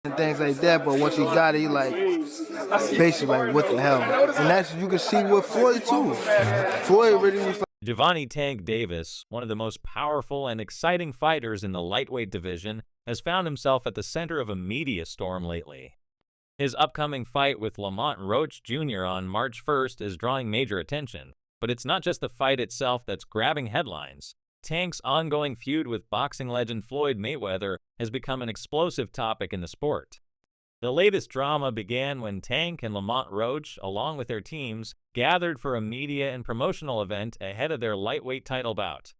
and things like that, but once you got it, you like, basically like, what the hell? And that's, you can see with Floyd too. Floyd really was like, Gervonta "Tank" Davis, one of the most powerful and exciting fighters in the lightweight division, has found himself at the center of a media storm lately. His upcoming fight with Lamont Roach Jr. on March 1st is drawing major attention, but it's not just the fight itself that's grabbing headlines. Tank's ongoing feud with boxing legend Floyd Mayweather has become an explosive topic in the sport. The latest drama began when Tank and Lamont Roach, along with their teams, gathered for a media and promotional event ahead of their lightweight title bout.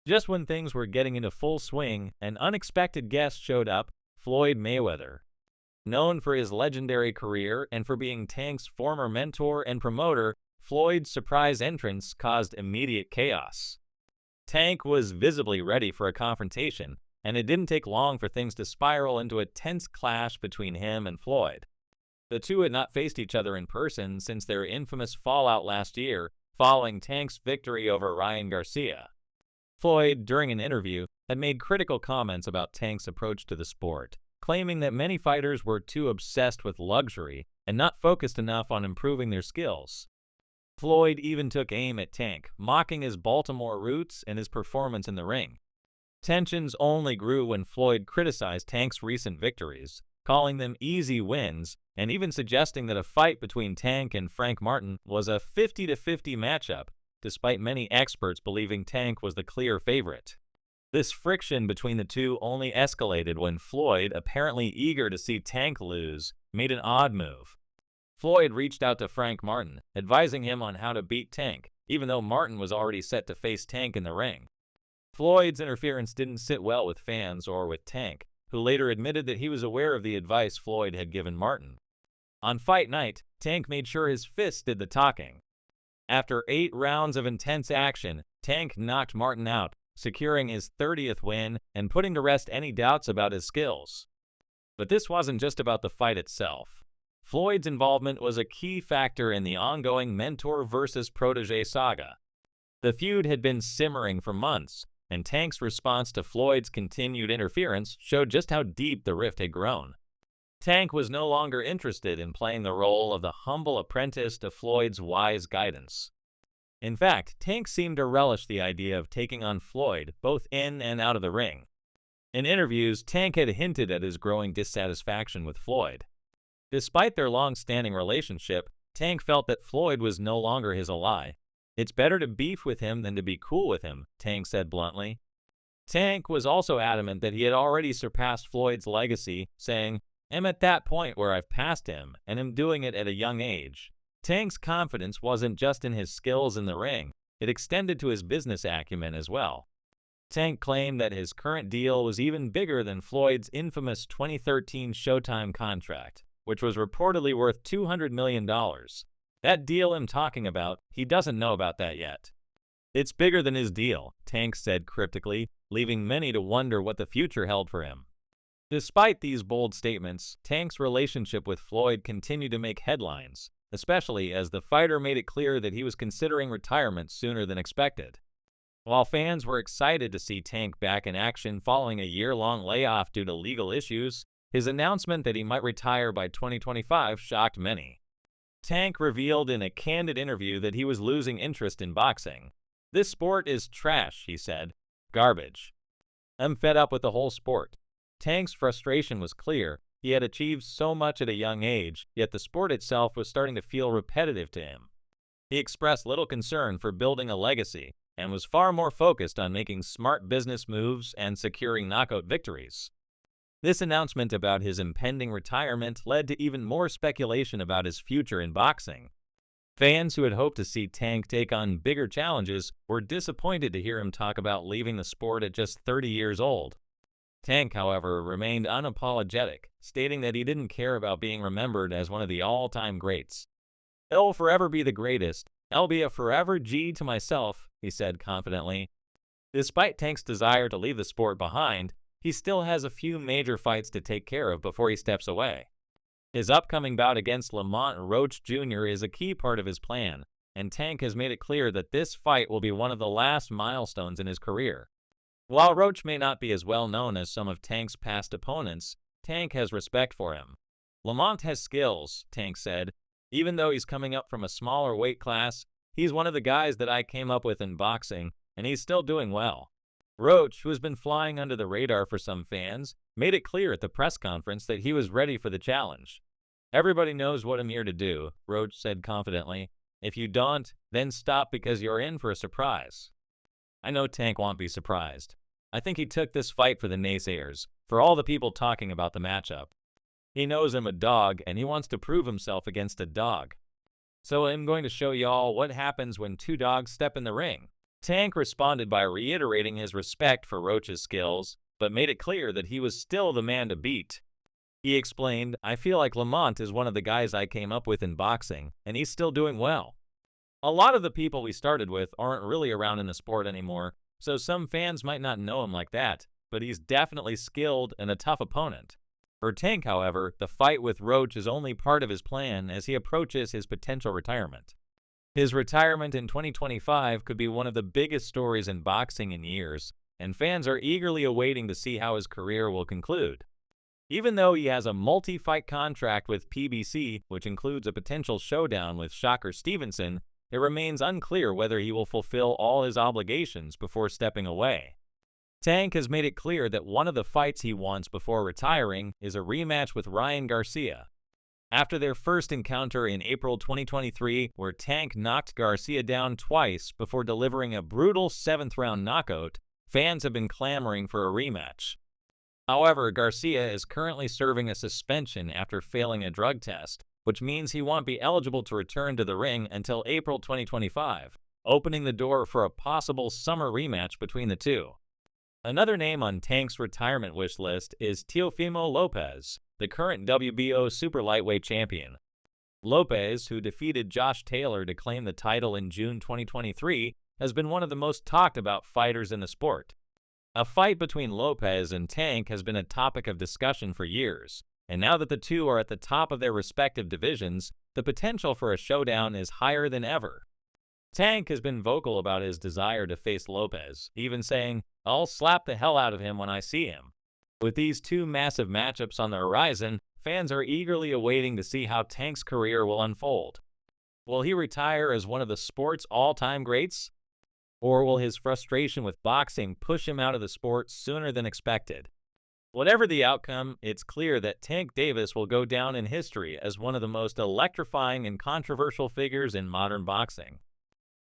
Just when things were getting into full swing, an unexpected guest showed up, Floyd Mayweather. Known for his legendary career and for being Tank's former mentor and promoter, Floyd's surprise entrance caused immediate chaos. Tank was visibly ready for a confrontation, and it didn't take long for things to spiral into a tense clash between him and Floyd. The two had not faced each other in person since their infamous fallout last year, following Tank's victory over Ryan Garcia. Floyd, during an interview, had made critical comments about Tank's approach to the sport, claiming that many fighters were too obsessed with luxury and not focused enough on improving their skills. Floyd even took aim at Tank, mocking his Baltimore roots and his performance in the ring. Tensions only grew when Floyd criticized Tank's recent victories, calling them easy wins, and even suggesting that a fight between Tank and Frank Martin was a 50-50 matchup, despite many experts believing Tank was the clear favorite. This friction between the two only escalated when Floyd, apparently eager to see Tank lose, made an odd move. Floyd reached out to Frank Martin, advising him on how to beat Tank, even though Martin was already set to face Tank in the ring. Floyd's interference didn't sit well with fans or with Tank, who later admitted that he was aware of the advice Floyd had given Martin. On fight night, Tank made sure his fists did the talking. After 8 rounds of intense action, Tank knocked Martin out, securing his 30th win and putting to rest any doubts about his skills. But this wasn't just about the fight itself. Floyd's involvement was a key factor in the ongoing mentor versus protege saga. The feud had been simmering for months, and Tank's response to Floyd's continued interference showed just how deep the rift had grown. Tank was no longer interested in playing the role of the humble apprentice to Floyd's wise guidance. In fact, Tank seemed to relish the idea of taking on Floyd, both in and out of the ring. In interviews, Tank had hinted at his growing dissatisfaction with Floyd. Despite their long-standing relationship, Tank felt that Floyd was no longer his ally. "It's better to beef with him than to be cool with him," Tank said bluntly. Tank was also adamant that he had already surpassed Floyd's legacy, saying, "I'm at that point where I've passed him, and am doing it at a young age." Tank's confidence wasn't just in his skills in the ring, it extended to his business acumen as well. Tank claimed that his current deal was even bigger than Floyd's infamous 2013 Showtime contract, which was reportedly worth $200 million. That deal I'm talking about, he doesn't know about that yet. "It's bigger than his deal," Tank said cryptically, leaving many to wonder what the future held for him. Despite these bold statements, Tank's relationship with Floyd continued to make headlines, especially as the fighter made it clear that he was considering retirement sooner than expected. While fans were excited to see Tank back in action following a year-long layoff due to legal issues, his announcement that he might retire by 2025 shocked many. Tank revealed in a candid interview that he was losing interest in boxing. "This sport is trash," he said. "Garbage. I'm fed up with the whole sport." Tank's frustration was clear. He had achieved so much at a young age, yet the sport itself was starting to feel repetitive to him. He expressed little concern for building a legacy and was far more focused on making smart business moves and securing knockout victories. This announcement about his impending retirement led to even more speculation about his future in boxing. Fans who had hoped to see Tank take on bigger challenges were disappointed to hear him talk about leaving the sport at just 30 years old. Tank, however, remained unapologetic, stating that he didn't care about being remembered as one of the all-time greats. "I'll forever be the greatest. I'll be a forever G to myself," he said confidently. Despite Tank's desire to leave the sport behind, he still has a few major fights to take care of before he steps away. His upcoming bout against Lamont Roach Jr. is a key part of his plan, and Tank has made it clear that this fight will be one of the last milestones in his career. While Roach may not be as well known as some of Tank's past opponents, Tank has respect for him. Lamont has skills, Tank said. Even though he's coming up from a smaller weight class, he's one of the guys that I came up with in boxing, and he's still doing well. Roach, who has been flying under the radar for some fans, made it clear at the press conference that he was ready for the challenge. Everybody knows what I'm here to do, Roach said confidently. If you don't, then stop because you're in for a surprise. I know Tank won't be surprised. I think he took this fight for the naysayers, for all the people talking about the matchup. He knows I'm a dog, and he wants to prove himself against a dog. So I'm going to show y'all what happens when two dogs step in the ring. Tank responded by reiterating his respect for Roach's skills, but made it clear that he was still the man to beat. He explained, I feel like Lamont is one of the guys I came up with in boxing, and he's still doing well. A lot of the people we started with aren't really around in the sport anymore, so some fans might not know him like that, but he's definitely skilled and a tough opponent. For Tank, however, the fight with Roach is only part of his plan as he approaches his potential retirement. His retirement in 2025 could be one of the biggest stories in boxing in years, and fans are eagerly awaiting to see how his career will conclude. Even though he has a multi-fight contract with PBC, which includes a potential showdown with Shocker Stevenson, it remains unclear whether he will fulfill all his obligations before stepping away. Tank has made it clear that one of the fights he wants before retiring is a rematch with Ryan Garcia. After their first encounter in April 2023, where Tank knocked Garcia down twice before delivering a brutal 7th-round knockout, fans have been clamoring for a rematch. However, Garcia is currently serving a suspension after failing a drug test, which means he won't be eligible to return to the ring until April 2025, opening the door for a possible summer rematch between the two. Another name on Tank's retirement wish list is Teofimo Lopez, the current WBO super lightweight champion. Lopez, who defeated Josh Taylor to claim the title in June 2023, has been one of the most talked about fighters in the sport. A fight between Lopez and Tank has been a topic of discussion for years, and now that the two are at the top of their respective divisions, the potential for a showdown is higher than ever. Tank has been vocal about his desire to face Lopez, even saying, I'll slap the hell out of him when I see him. With these two massive matchups on the horizon, fans are eagerly awaiting to see how Tank's career will unfold. Will he retire as one of the sport's all-time greats? Or will his frustration with boxing push him out of the sport sooner than expected? Whatever the outcome, it's clear that Tank Davis will go down in history as one of the most electrifying and controversial figures in modern boxing.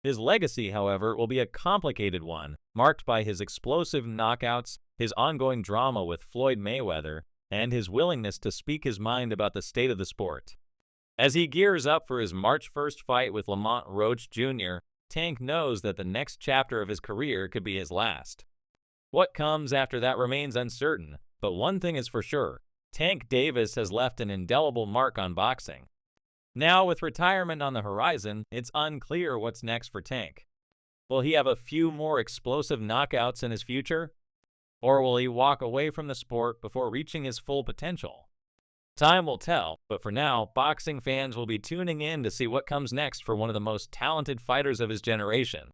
His legacy, however, will be a complicated one, marked by his explosive knockouts, his ongoing drama with Floyd Mayweather, and his willingness to speak his mind about the state of the sport. As he gears up for his March 1st fight with Lamont Roach Jr., Tank knows that the next chapter of his career could be his last. What comes after that remains uncertain, but one thing is for sure, Tank Davis has left an indelible mark on boxing. Now, with retirement on the horizon, it's unclear what's next for Tank. Will he have a few more explosive knockouts in his future? Or will he walk away from the sport before reaching his full potential? Time will tell, but for now, boxing fans will be tuning in to see what comes next for one of the most talented fighters of his generation.